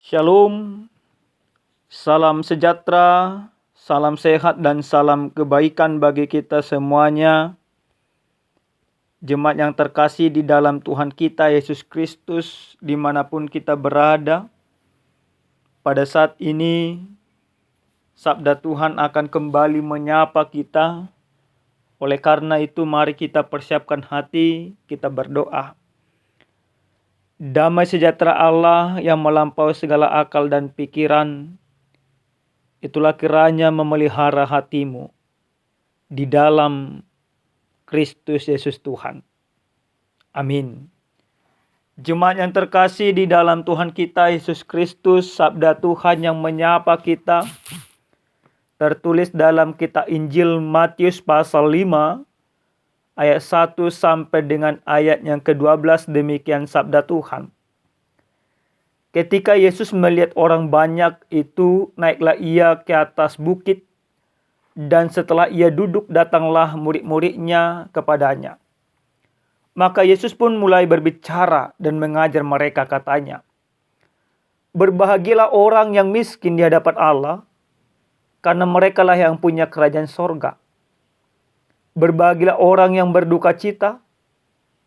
Shalom, salam sejahtera, salam sehat dan salam kebaikan bagi kita semuanya. Jemaat yang terkasih di dalam Tuhan kita Yesus Kristus, dimanapun kita berada, pada saat ini sabda Tuhan akan kembali menyapa kita. Oleh karena itu mari kita persiapkan hati, kita berdoa. Damai sejahtera Allah yang melampaui segala akal dan pikiran, itulah kiranya memelihara hatimu di dalam Kristus Yesus Tuhan. Amin. Jemaat yang terkasih di dalam Tuhan kita Yesus Kristus, sabda Tuhan yang menyapa kita tertulis dalam kitab Injil Matius pasal 5 ayat 1 sampai dengan ayat yang ke-12. Demikian sabda Tuhan. Ketika Yesus melihat orang banyak itu, naiklah ia ke atas bukit, dan setelah ia duduk, datanglah murid-muridnya kepadanya. Maka Yesus pun mulai berbicara dan mengajar mereka, katanya, "Berbahagialah orang yang miskin di hadapan Allah, karena merekalah yang punya kerajaan sorga. Berbahagialah orang yang berduka cita,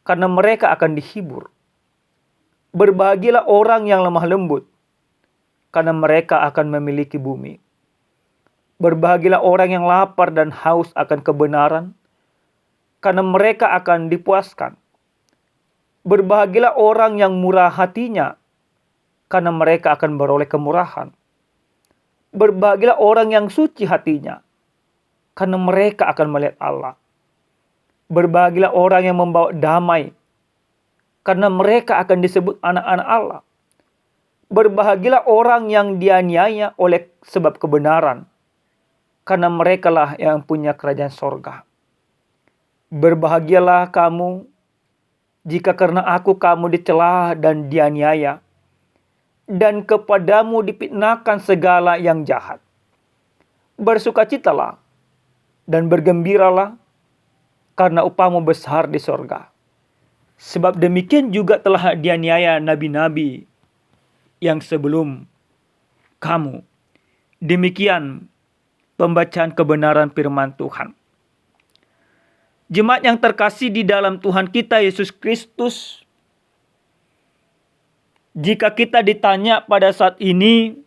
karena mereka akan dihibur. Berbahagialah orang yang lemah lembut, karena mereka akan memiliki bumi. Berbahagialah orang yang lapar dan haus akan kebenaran, karena mereka akan dipuaskan. Berbahagialah orang yang murah hatinya, karena mereka akan beroleh kemurahan. Berbahagialah orang yang suci hatinya, karena mereka akan melihat Allah. Berbahagialah orang yang membawa damai, karena mereka akan disebut anak-anak Allah. Berbahagialah orang yang dianiaya oleh sebab kebenaran, karena merekalah yang punya kerajaan sorga. Berbahagialah kamu jika karena aku kamu dicela dan dianiaya, dan kepadamu difitnahkan segala yang jahat. Bersukacitalah dan bergembiralah, karena upahmu besar di sorga. Sebab demikian juga telah dianiaya nabi-nabi yang sebelum kamu." Demikian pembacaan kebenaran firman Tuhan. Jemaat yang terkasih di dalam Tuhan kita Yesus Kristus, jika kita ditanya pada saat ini,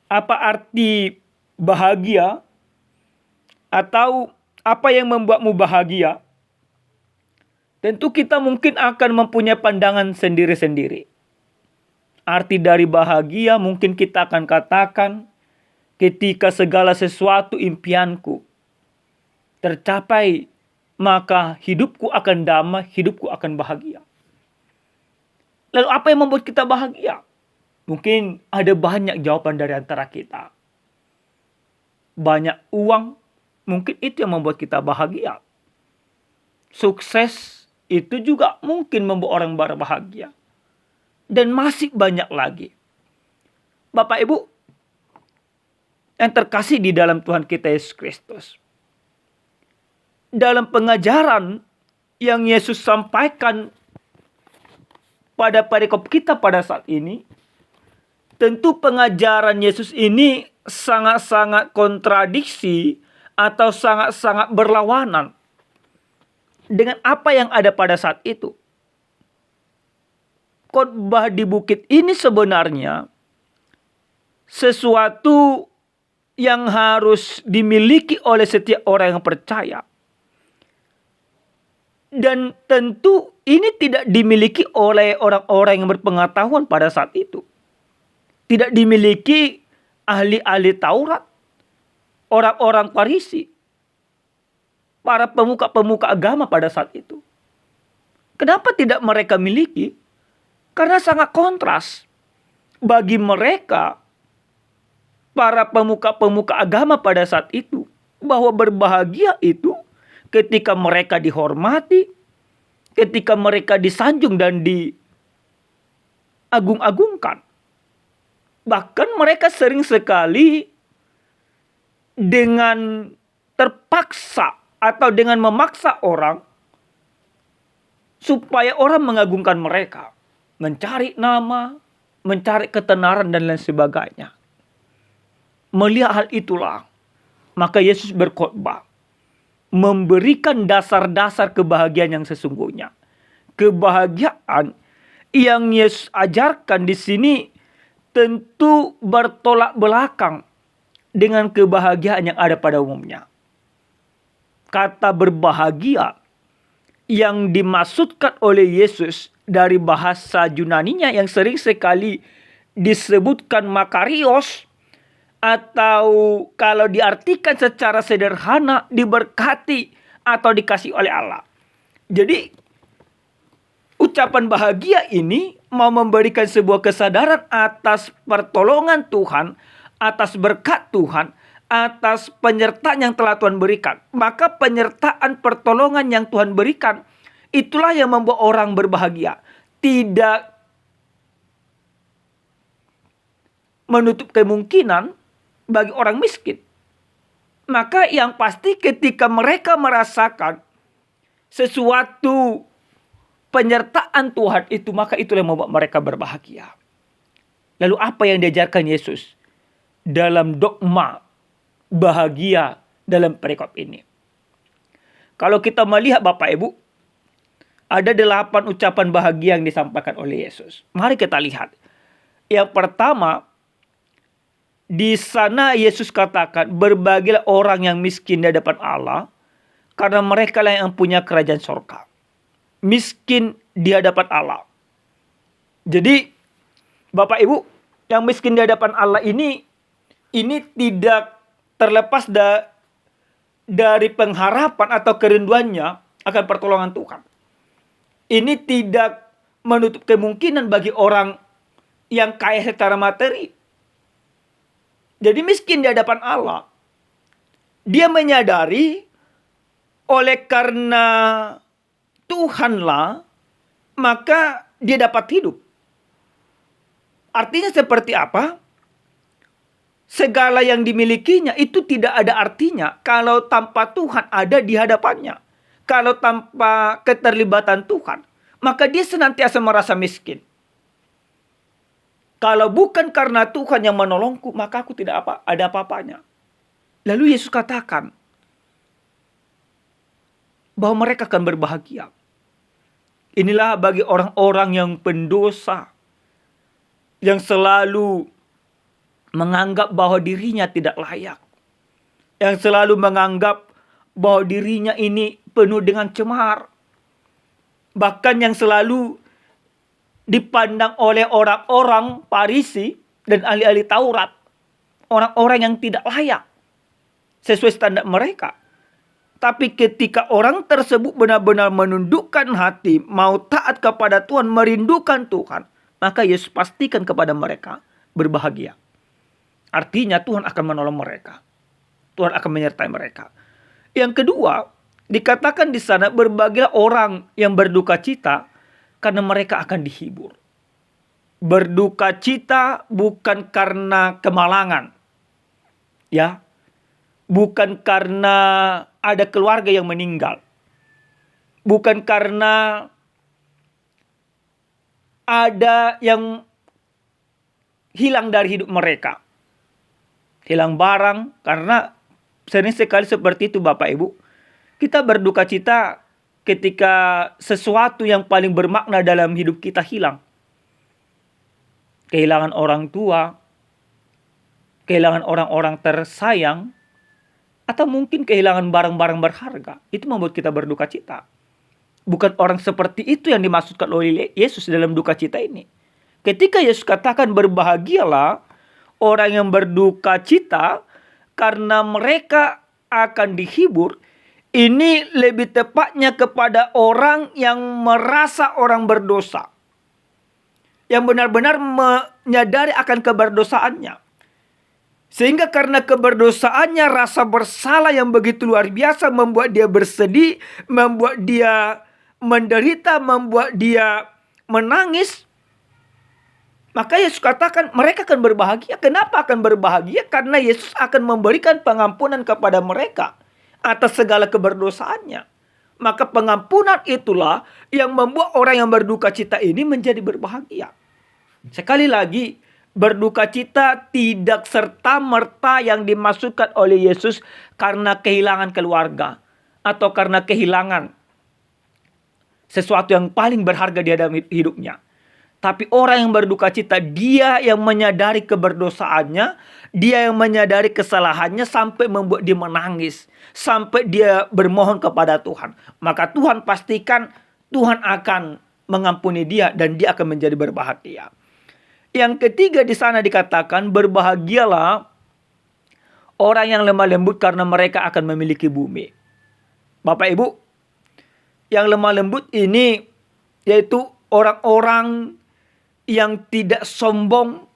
apa arti bahagia atau apa yang membuatmu bahagia? Tentu kita mungkin akan mempunyai pandangan sendiri-sendiri. Arti dari bahagia mungkin kita akan katakan, ketika segala sesuatu impianku tercapai, maka hidupku akan damai, hidupku akan bahagia. Lalu apa yang membuat kita bahagia? Mungkin ada banyak jawaban dari antara kita. Banyak uang, mungkin itu yang membuat kita bahagia. Sukses itu juga mungkin membuat orang berbahagia. Dan masih banyak lagi. Bapak Ibu yang terkasih di dalam Tuhan kita Yesus Kristus, dalam pengajaran yang Yesus sampaikan pada perikop kita pada saat ini, tentu pengajaran Yesus ini sangat-sangat kontradiksi atau sangat-sangat berlawanan dengan apa yang ada pada saat itu. Khotbah di bukit ini sebenarnya sesuatu yang harus dimiliki oleh setiap orang yang percaya. Dan tentu ini tidak dimiliki oleh orang-orang yang berpengetahuan pada saat itu. Tidak dimiliki ahli-ahli Taurat, orang-orang Farisi, para pemuka-pemuka agama pada saat itu. Kenapa tidak mereka miliki? Karena sangat kontras. Bagi mereka, para pemuka-pemuka agama pada saat itu, bahwa berbahagia itu ketika mereka dihormati, ketika mereka disanjung dan diagung-agungkan. Bahkan mereka sering sekali dengan terpaksa atau dengan memaksa orang supaya orang mengagungkan mereka, mencari nama, mencari ketenaran dan lain sebagainya. Melihat hal itulah, maka Yesus berkhotbah, memberikan dasar-dasar kebahagiaan yang sesungguhnya. Kebahagiaan yang Yesus ajarkan di sini tentu bertolak belakang dengan kebahagiaan yang ada pada umumnya. Kata berbahagia yang dimaksudkan oleh Yesus dari bahasa Yunaninya yang sering sekali disebutkan makarios, atau kalau diartikan secara sederhana diberkati atau dikasih oleh Allah. Jadi ucapan bahagia ini mau memberikan sebuah kesadaran atas pertolongan Tuhan, atas berkat Tuhan, atas penyertaan yang telah Tuhan berikan. Maka penyertaan pertolongan yang Tuhan berikan, itulah yang membuat orang berbahagia. Tidak menutup kemungkinan bagi orang miskin. Maka yang pasti ketika mereka merasakan sesuatu penyertaan Tuhan itu, maka itulah yang membuat mereka berbahagia. Lalu apa yang diajarkan Yesus dalam dogma bahagia dalam perikop ini? Kalau kita melihat Bapak Ibu, ada 8 ucapan bahagia yang disampaikan oleh Yesus. Mari kita lihat. Yang pertama, di sana Yesus katakan, berbahagialah orang yang miskin di hadapan Allah, karena mereka lah yang punya kerajaan surga. Miskin di hadapan Allah. Jadi, Bapak Ibu, yang miskin di hadapan Allah ini tidak terlepas dari pengharapan atau kerinduannya akan pertolongan Tuhan. Ini tidak menutup kemungkinan bagi orang yang kaya secara materi. Jadi miskin di hadapan Allah, dia menyadari oleh karena Tuhanlah, maka dia dapat hidup. Artinya seperti apa? Segala yang dimilikinya itu tidak ada artinya kalau tanpa Tuhan ada di hadapannya. Kalau tanpa keterlibatan Tuhan, maka dia senantiasa merasa miskin. Kalau bukan karena Tuhan yang menolongku, maka aku tidak ada apa-apanya. Lalu Yesus katakan bahwa mereka akan berbahagia. Inilah bagi orang-orang yang pendosa, yang selalu menganggap bahwa dirinya tidak layak, yang selalu menganggap bahwa dirinya ini penuh dengan cemar, bahkan yang selalu dipandang oleh orang-orang Farisi dan ahli-ahli Taurat, orang-orang yang tidak layak sesuai standar mereka. Tapi ketika orang tersebut benar-benar menundukkan hati, mau taat kepada Tuhan, merindukan Tuhan, maka Yesus pastikan kepada mereka berbahagia. Artinya Tuhan akan menolong mereka. Tuhan akan menyertai mereka. Yang kedua, dikatakan di sana, berbahagialah orang yang berduka cita, karena mereka akan dihibur. Berduka cita bukan karena kemalangan. Ya. Bukan karena ada keluarga yang meninggal. Bukan karena ada yang hilang dari hidup mereka. Hilang barang, karena sering sekali seperti itu Bapak Ibu. Kita berduka cita ketika sesuatu yang paling bermakna dalam hidup kita hilang. Kehilangan orang tua, kehilangan orang-orang tersayang, atau mungkin kehilangan barang-barang berharga. Itu membuat kita berduka cita. Bukan orang seperti itu yang dimaksudkan oleh Yesus dalam duka cita ini. Ketika Yesus katakan berbahagialah orang yang berduka cita, karena mereka akan dihibur, ini lebih tepatnya kepada orang yang merasa orang berdosa. Yang benar-benar menyadari akan keberdosaannya. Sehingga karena keberdosaannya, rasa bersalah yang begitu luar biasa membuat dia bersedih, membuat dia menderita, membuat dia menangis. Maka Yesus katakan mereka akan berbahagia. Kenapa akan berbahagia? Karena Yesus akan memberikan pengampunan kepada mereka atas segala keberdosaannya. Maka pengampunan itulah yang membuat orang yang berduka cita ini menjadi berbahagia. Sekali lagi, berduka cita tidak serta-merta yang dimaksudkan oleh Yesus karena kehilangan keluarga atau karena kehilangan sesuatu yang paling berharga di dalam hidupnya. Tapi orang yang berduka cita, dia yang menyadari keberdosaannya, dia yang menyadari kesalahannya sampai membuat dia menangis, sampai dia bermohon kepada Tuhan. Maka Tuhan pastikan Tuhan akan mengampuni dia dan dia akan menjadi berbahagia. Yang ketiga di sana dikatakan, berbahagialah orang yang lemah lembut karena mereka akan memiliki bumi. Bapak Ibu, yang lemah lembut ini yaitu orang-orang yang tidak sombong,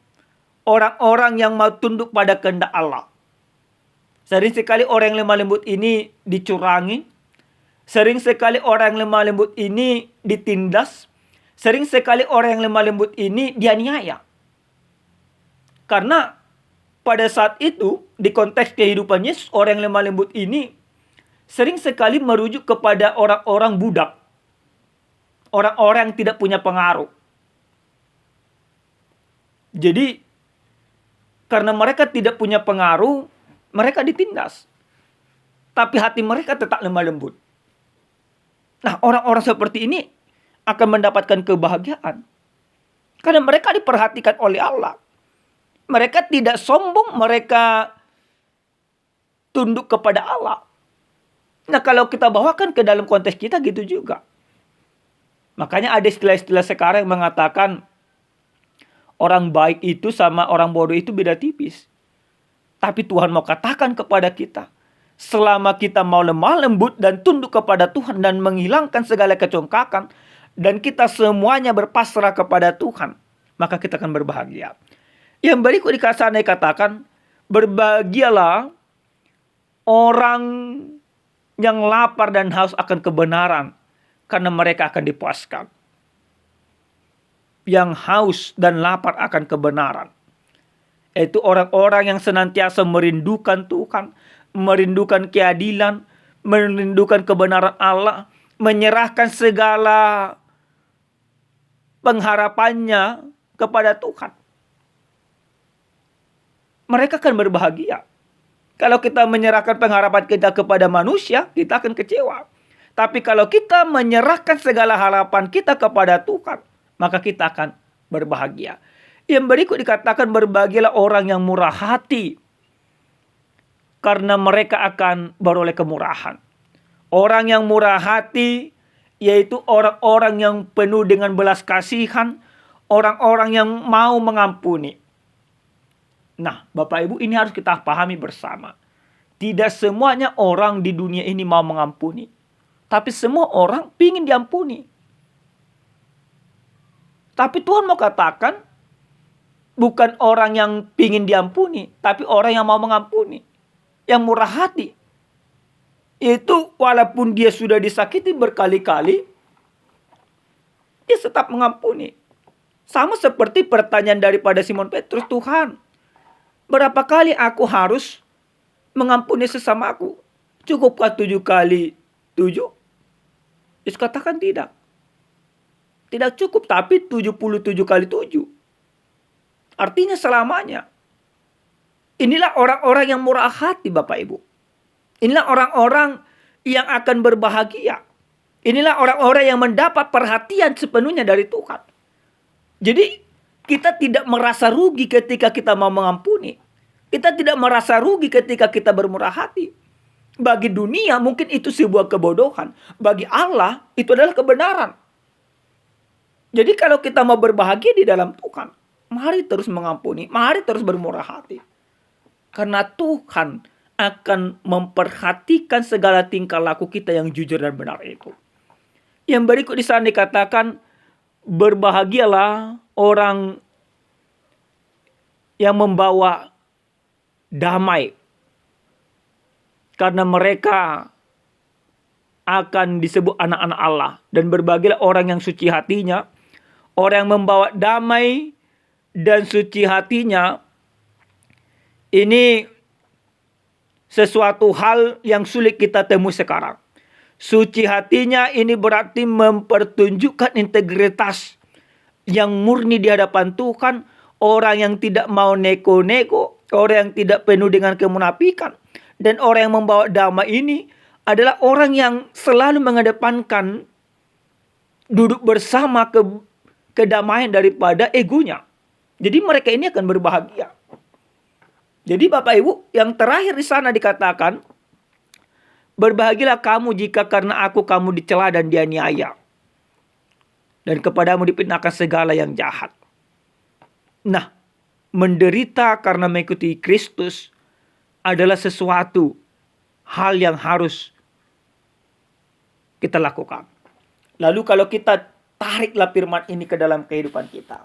orang-orang yang mau tunduk pada kehendak Allah. Sering sekali orang yang lemah lembut ini dicurangi, sering sekali orang yang lemah lembut ini ditindas, sering sekali orang yang lemah lembut ini dianiaya. Karena pada saat itu, di konteks kehidupan Yesus, orang yang lemah lembut ini sering sekali merujuk kepada orang-orang budak, orang-orang yang tidak punya pengaruh. Jadi, karena mereka tidak punya pengaruh, mereka ditindas. Tapi hati mereka tetap lemah lembut. Nah, orang-orang seperti ini akan mendapatkan kebahagiaan. Karena mereka diperhatikan oleh Allah. Mereka tidak sombong, mereka tunduk kepada Allah. Nah, kalau kita bawakan ke dalam konteks kita gitu juga. Makanya ada istilah-istilah sekarang yang mengatakan orang baik itu sama orang bodoh itu beda tipis. Tapi Tuhan mau katakan kepada kita, selama kita mau lemah lembut dan tunduk kepada Tuhan dan menghilangkan segala kecongkakan, dan kita semuanya berpasrah kepada Tuhan, maka kita akan berbahagia. Yang berikut dikatakan, berbahagialah orang yang lapar dan haus akan kebenaran, karena mereka akan dipuaskan. Yang haus dan lapar akan kebenaran, yaitu orang-orang yang senantiasa merindukan Tuhan, merindukan keadilan, merindukan kebenaran Allah, menyerahkan segala pengharapannya kepada Tuhan. Mereka akan berbahagia. Kalau kita menyerahkan pengharapan kita kepada manusia, kita akan kecewa. Tapi kalau kita menyerahkan segala harapan kita kepada Tuhan, maka kita akan berbahagia. Yang berikut dikatakan, berbahagialah orang yang murah hati, karena mereka akan beroleh kemurahan. Orang yang murah hati yaitu orang-orang yang penuh dengan belas kasihan, orang-orang yang mau mengampuni. Nah, Bapak Ibu, ini harus kita pahami bersama. Tidak semuanya orang di dunia ini mau mengampuni. Tapi semua orang ingin diampuni. Tapi Tuhan mau katakan, bukan orang yang ingin diampuni, tapi orang yang mau mengampuni. Yang murah hati. Itu walaupun dia sudah disakiti berkali-kali, dia tetap mengampuni. Sama seperti pertanyaan daripada Simon Petrus, Tuhan, berapa kali aku harus mengampuni sesamaku? Cukupkah 7 kali 7? Yesus katakan tidak. Tidak cukup, tapi 77 kali 7. Artinya selamanya. Inilah orang-orang yang murah hati, Bapak Ibu. Inilah orang-orang yang akan berbahagia. Inilah orang-orang yang mendapat perhatian sepenuhnya dari Tuhan. Jadi kita tidak merasa rugi ketika kita mau mengampuni. Kita tidak merasa rugi ketika kita bermurah hati. Bagi dunia mungkin itu sebuah kebodohan. Bagi Allah itu adalah kebenaran. Jadi kalau kita mau berbahagia di dalam Tuhan, mari terus mengampuni, mari terus bermurah hati. Karena Tuhan akan memperhatikan segala tingkah laku kita yang jujur dan benar itu. Yang berikut di sana dikatakan, berbahagialah orang yang membawa damai, karena mereka akan disebut anak-anak Allah. Dan berbahagialah orang yang suci hatinya, orang yang membawa damai dan suci hatinya. Ini sesuatu hal yang sulit kita temui sekarang. Suci hatinya ini berarti mempertunjukkan integritas yang murni di hadapan Tuhan, orang yang tidak mau neko-neko, orang yang tidak penuh dengan kemunafikan, dan orang yang membawa damai ini adalah orang yang selalu mengedepankan duduk bersama kedamaian daripada egonya. Jadi mereka ini akan berbahagia. Jadi Bapak Ibu, yang terakhir di sana dikatakan, berbahagialah kamu jika karena aku kamu dicela dan dianiaya, dan kepadamu difitnahkan segala yang jahat. Nah, menderita karena mengikuti Kristus adalah sesuatu hal yang harus kita lakukan. Lalu kalau kita tariklah firman ini ke dalam kehidupan kita,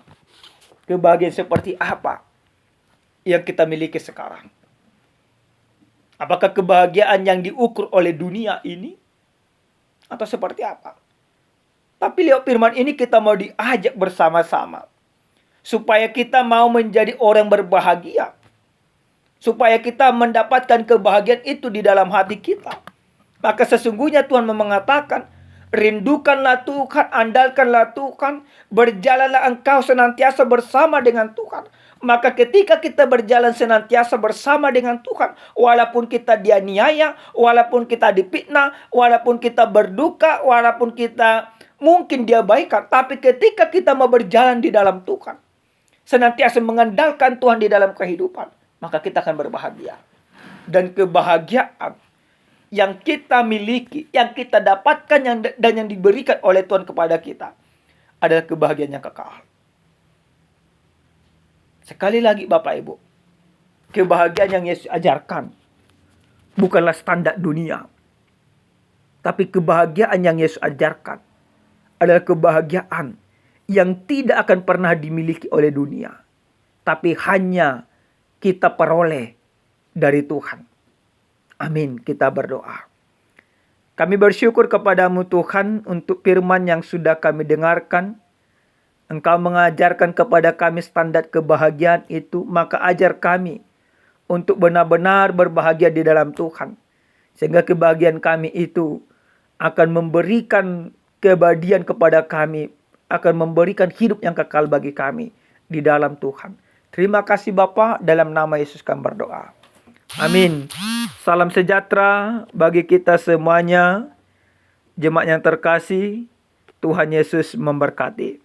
kebahagiaan seperti apa yang kita miliki sekarang? Apakah kebahagiaan yang diukur oleh dunia ini? Atau seperti apa? Tapi lewat firman ini kita mau diajak bersama-sama. Supaya kita mau menjadi orang berbahagia. Supaya kita mendapatkan kebahagiaan itu di dalam hati kita. Maka sesungguhnya Tuhan mengatakan, rindukanlah Tuhan, andalkanlah Tuhan, berjalanlah engkau senantiasa bersama dengan Tuhan. Maka ketika kita berjalan senantiasa bersama dengan Tuhan, walaupun kita dianiaya, walaupun kita difitnah, walaupun kita berduka, walaupun kita mungkin diabaikan, tapi ketika kita mau berjalan di dalam Tuhan, senantiasa mengandalkan Tuhan di dalam kehidupan, maka kita akan berbahagia. Dan kebahagiaan yang kita miliki, yang kita dapatkan dan yang diberikan oleh Tuhan kepada kita adalah kebahagiaan yang kekal. Sekali lagi Bapak Ibu, kebahagiaan yang Yesus ajarkan bukanlah standar dunia. Tapi kebahagiaan yang Yesus ajarkan adalah kebahagiaan yang tidak akan pernah dimiliki oleh dunia. Tapi hanya kita peroleh dari Tuhan. Amin, kita berdoa. Kami bersyukur kepadamu Tuhan untuk firman yang sudah kami dengarkan. Engkau mengajarkan kepada kami standar kebahagiaan itu, maka ajar kami untuk benar-benar berbahagia di dalam Tuhan. Sehingga kebahagiaan kami itu akan memberikan keabadian kepada kami, akan memberikan hidup yang kekal bagi kami di dalam Tuhan. Terima kasih Bapa, dalam nama Yesus kami berdoa. Amin. Salam sejahtera bagi kita semuanya. Jemaat yang terkasih, Tuhan Yesus memberkati.